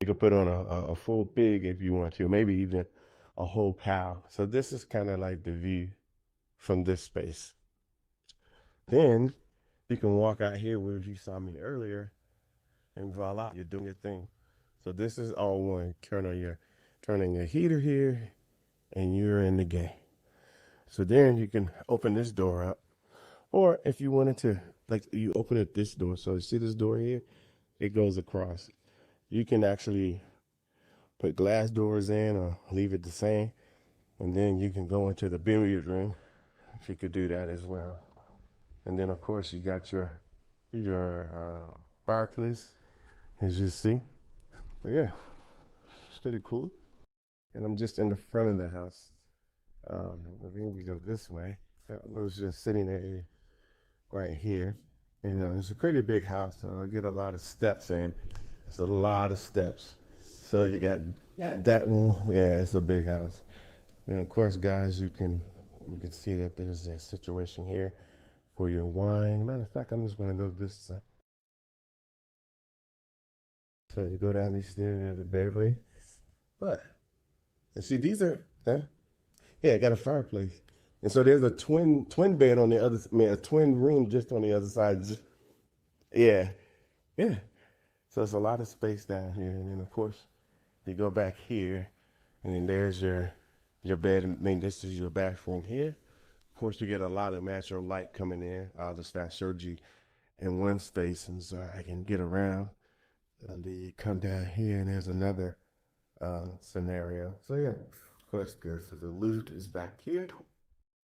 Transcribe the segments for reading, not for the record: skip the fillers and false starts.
You could put on a full pig if you want to, maybe even a whole cow. So this is kind of like the view from this space. Then you can walk out here where you saw me earlier, and voila, you're doing your thing. So this is all one. Turning your heater here, and you're in the game. So then you can open this door up, or if you wanted to, like you open it this door. So you see this door here? It goes across. You can actually put glass doors in or leave it the same, and then you can go into the billiard room if you could do that as well. And then of course you got your fireplace, as you see. But yeah, it's pretty cool. And I'm just in the front of the house. I think we go this way. I was just sitting there right here. And it's a pretty big house, so I get a lot of steps in. It's a lot of steps. So you got that one. Yeah, it's a big house. And of course, guys, you can see that there's a situation here for your wine. Matter of fact, I'm just gonna go this side. So you go down these stairs to the bedway. But and see, these are yeah, I got a fireplace. And so there's a twin bed on the other, I mean, a twin room just on the other side. Yeah, yeah. So it's a lot of space down here. And then of course, you go back here, and then there's your bed. I mean, this is your bathroom here. Of course, you get a lot of natural light coming in. I'll just showed you in one space, and so I can get around. And then you come down here, and there's another scenario. So yeah, of course, good. So the loot is back here.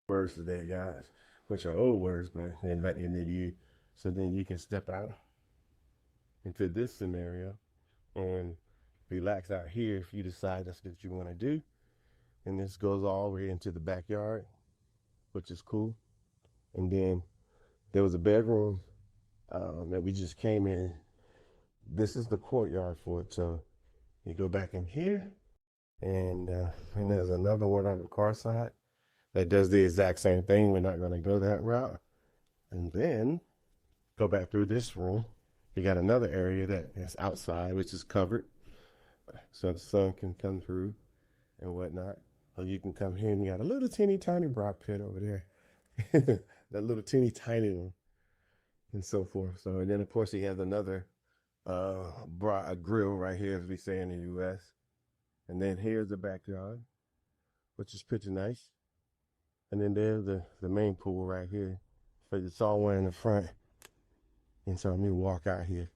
Words today, guys, which are old words, but then right into you. So then you can step out into this scenario and relax out here if you decide that's what you want to do. And this goes all the way into the backyard, which is cool. And then there was a bedroom that we just came in. This is the courtyard for it. So you go back in here, and there's another one on the car side that does the exact same thing. We're not going to go that route. And then go back through this room. You got another area that is outside, which is covered, so the sun can come through and whatnot. Or you can come here and you got a little teeny tiny brock pit over there. That little teeny tiny one, and so forth. So, and then of course he has another a grill right here, as we say in the U.S. And then here's the backyard, which is pretty nice. And then there's the main pool right here. So it's all one in the front. And so let me walk out here.